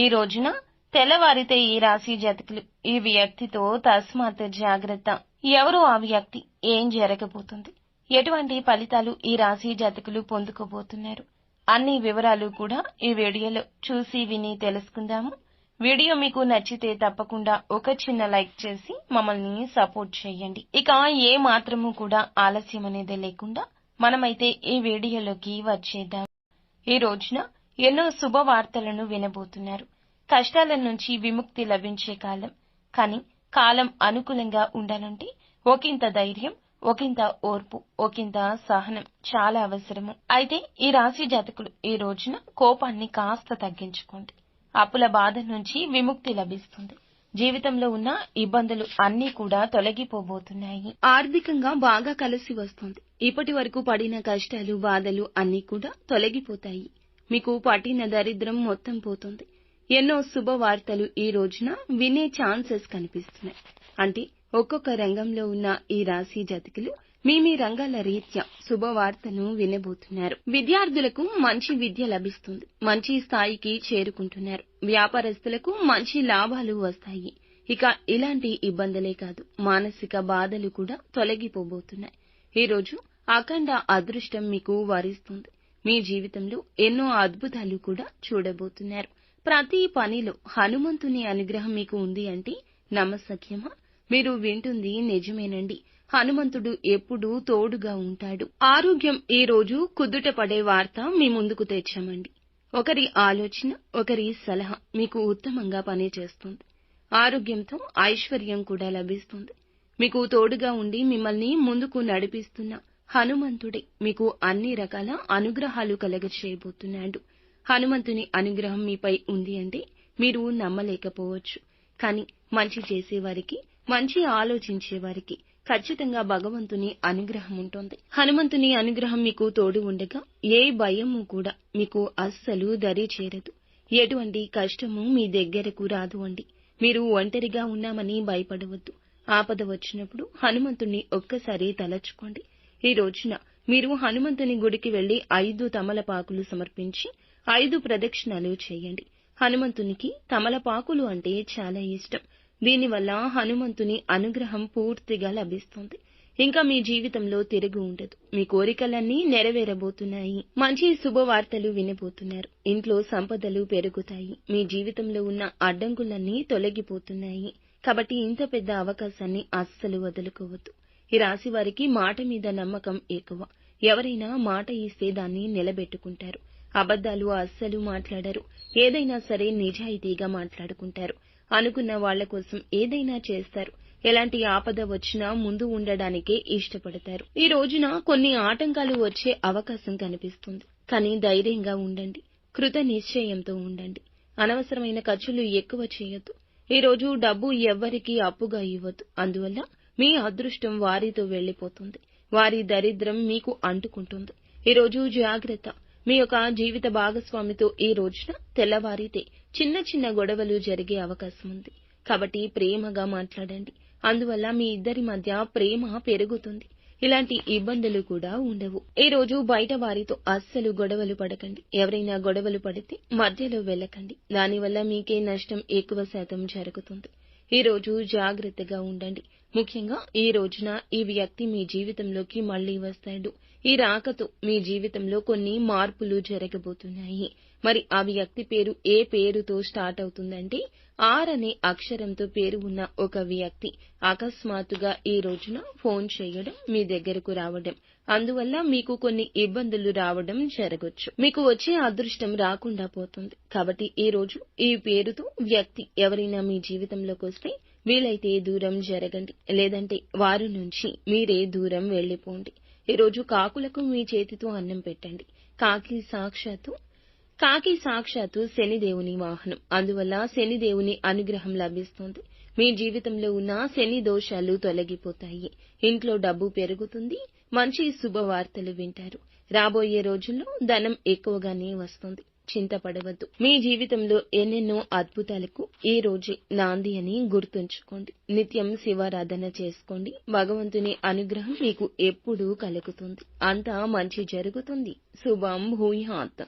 ఈ రోజున తెల్లవారితే ఈ రాశి జాతకులు ఈ వ్యక్తితో తస్మాత్ జాగ్రత్త. ఎవరు ఆ వ్యక్తి, ఏం జరగబోతుంది, ఎటువంటి ఫలితాలు ఈ రాశి జాతకులు పొందుకోబోతున్నారు అన్ని వివరాలు కూడా ఈ వీడియోలో చూసి విని తెలుసుకుందాము. వీడియో మీకు నచ్చితే తప్పకుండా ఒక చిన్న లైక్ చేసి మమ్మల్ని సపోర్ట్ చేయండి. ఇక ఏ మాత్రము కూడా ఆలస్యం అనేది లేకుండా మనమైతే ఈ వీడియోలోకి వచ్చేద్దాం. ఈ రోజున ఎన్నో శుభవార్తలను వినబోతున్నారు. కష్టాల నుంచి విముక్తి లభించే కాలం. కానీ కాలం అనుకూలంగా ఉండాలంటే ఒకంత ధైర్యం, ఒకంత ఓర్పు, ఒకంత సహనం చాలా అవసరము. అయితే ఈ రాశి జాతకులు ఈ రోజున కోపాన్ని కాస్త తగ్గించుకోండి. అప్పుల బాధ నుంచి విముక్తి లభిస్తుంది. జీవితంలో ఉన్న ఇబ్బందులు అన్నీ కూడా తొలగిపోబోతున్నాయి. ఆర్థికంగా బాగా కలిసి వస్తుంది. ఇప్పటి వరకు పడిన కష్టాలు, బాధలు అన్నీ కూడా తొలగిపోతాయి. మీకు పట్టిన దరిద్రం మొత్తం పోతుంది. ఎన్నో శుభవార్తలు ఈ రోజున వినే ఛాన్సెస్ కనిపిస్తున్నాయి. అంటే ఒక్కొక్క రంగంలో ఉన్న ఈ రాశి జాతకులు మీ రంగాల రీత్యా శుభవార్తను వినబోతున్నారు. విద్యార్థులకు మంచి విద్య లభిస్తుంది. మంచి స్థాయికి చేరుకుంటున్నారు. వ్యాపారస్తులకు మంచి లాభాలు వస్తాయి. ఇక ఇలాంటి ఇబ్బందులే కాదు, మానసిక బాధలు కూడా తొలగిపోబోతున్నాయి. ఈ రోజు అఖండ అదృష్టం మీకు వరిస్తుంది. మీ జీవితంలో ఎన్నో అద్భుతాలు కూడా చూడబోతున్నారు. ప్రతి పనిలో హనుమంతుని అనుగ్రహం మీకు ఉంది అంటే నమ్మశక్యమా? మీరు వింటుంది నిజమేనండి. హనుమంతుడు ఎప్పుడూ తోడుగా ఉంటాడు. ఆరోగ్యం ఈ రోజు కుదుట పడే వార్త మీ ముందుకు తెచ్చామండి. ఒకరి ఆలోచన, ఒకరి సలహా మీకు ఉత్తమంగా పనిచేస్తుంది. ఆరోగ్యంతో ఐశ్వర్యం కూడా లభిస్తుంది. మీకు తోడుగా ఉండి మిమ్మల్ని ముందుకు నడిపిస్తున్న హనుమంతుడే మీకు అన్ని రకాల అనుగ్రహాలు కలగచేయబోతున్నాడు. హనుమంతుని అనుగ్రహం మీపై ఉంది అంటే మీరు నమ్మలేకపోవచ్చు. కానీ మంచి చేసేవారికి, మంచి ఆలోచించేవారికి ఖచ్చితంగా భగవంతుని అనుగ్రహం ఉంటుంది. హనుమంతుని అనుగ్రహం మీకు తోడు ఉండగా ఏ భయము కూడా మీకు అస్సలు దరి చేరదు. ఎటువంటి కష్టము మీ దగ్గరకు రాదు అండి. మీరు ఒంటరిగా ఉన్నామని భయపడవద్దు. ఆపద వచ్చినప్పుడు హనుమంతుణ్ణి ఒక్కసారి తలచుకోండి. ఈ రోజున మీరు హనుమంతుని గుడికి వెళ్లి 5 తమలపాకులు సమర్పించి 5 ప్రదక్షిణాలు చేయండి. హనుమంతునికి తమలపాకులు అంటే చాలా ఇష్టం. దీనివల్ల హనుమంతుని అనుగ్రహం పూర్తిగా లభిస్తుంది. ఇంకా మీ జీవితంలో తిరుగు ఉండదు. మీ కోరికలన్నీ నెరవేరబోతున్నాయి. మంచి శుభవార్తలు వినబోతున్నారు. ఇంట్లో సంపదలు పెరుగుతాయి. మీ జీవితంలో ఉన్న అడ్డంకులన్నీ తొలగిపోతున్నాయి. కాబట్టి ఇంత పెద్ద అవకాశాన్ని అస్సలు వదులుకోవద్దు. ఈ రాశి వారికి మాట మీద నమ్మకం ఎక్కువ. ఎవరైనా మాట ఇస్తే దాన్ని నిలబెట్టుకుంటారు. అబద్దాలు అస్సలు మాట్లాడరు. ఏదైనా సరే నిజాయితీగా మాట్లాడుకుంటారు. అనుకున్న వాళ్ల కోసం ఏదైనా చేస్తారు. ఎలాంటి ఆపద వచ్చినా ముందు ఉండడానికే ఇష్టపడతారు. ఈ రోజున కొన్ని ఆటంకాలు వచ్చే అవకాశం కనిపిస్తుంది. కానీ ధైర్యంగా ఉండండి. కృత నిశ్చయంతో ఉండండి. అనవసరమైన ఖర్చులు ఎక్కువ చేయొద్దు. ఈ రోజు డబ్బు ఎవ్వరికీ అప్పుగా ఇవ్వద్దు. అందువల్ల మీ అదృష్టం వారితో వెళ్లిపోతుంది. వారి దరిద్రం మీకు అంటుకుంటుంది. ఈ రోజు జాగ్రత్త. మీ యొక్క జీవిత భాగస్వామితో ఈ రోజున తెల్లవారితే చిన్న చిన్న గొడవలు జరిగే అవకాశం ఉంది. కాబట్టి ప్రేమగా మాట్లాడండి. అందువల్ల మీ ఇద్దరి మధ్య ప్రేమ పెరుగుతుంది. ఇలాంటి ఇబ్బందులు కూడా ఉండవు. ఈ రోజు బయట వారితో అస్సలు గొడవలు పడకండి. ఎవరైనా గొడవలు పడితే మధ్యలో వెళ్ళకండి. దానివల్ల మీకే నష్టం ఎక్కువ శాతం జరుగుతుంది. ఈ రోజు జాగ్రత్తగా ఉండండి. ముఖ్యంగా ఈ రోజున ఈ వ్యక్తి మీ జీవితంలోకి మళ్లీ వస్తాడు. ఈ రాకతో మీ జీవితంలో కొన్ని మార్పులు జరగబోతున్నాయి. మరి ఆ వ్యక్తి పేరు ఏ పేరుతో స్టార్ట్ అవుతుందంటే ఆర్ అనే అక్షరంతో పేరు ఉన్న ఒక వ్యక్తి అకస్మాత్తుగా ఈ రోజున ఫోన్ చేయడం, మీ దగ్గరకు రావడం, అందువల్ల మీకు కొన్ని ఇబ్బందులు రావడం జరగొచ్చు. మీకు వచ్చే అదృష్టం రాకుండా పోతుంది. కాబట్టి ఈ రోజు ఈ పేరుతో వ్యక్తి ఎవరైనా మీ జీవితంలోకి వస్తే వీలైతే దూరం జరగండి. లేదంటే వారి నుంచి మీరే దూరం వెళ్లిపోండి. ఈ రోజు కాకులకు మీ చేతితో అన్నం పెట్టండి. కాకి సాక్షాత్తు శనిదేవుని వాహనం. అందువల్ల శనిదేవుని అనుగ్రహం లభిస్తుంది. మీ జీవితంలో ఉన్న శని దోషాలు తొలగిపోతాయి. ఇంట్లో డబ్బు పెరుగుతుంది. మంచి శుభవార్తలు వింటారు. రాబోయే రోజుల్లో ధనం ఎక్కువగానే వస్తుంది. చింతపడవద్దు. మీ జీవితంలో ఎన్నెన్నో అద్భుతాలకు ఈ రోజే నాంది అని గుర్తుంచుకోండి. నిత్యం శివారాధన చేసుకోండి. భగవంతుని అనుగ్రహం మీకు ఎప్పుడూ కలుగుతుంది. అంతా మంచి జరుగుతుంది. శుభం భూయాత్.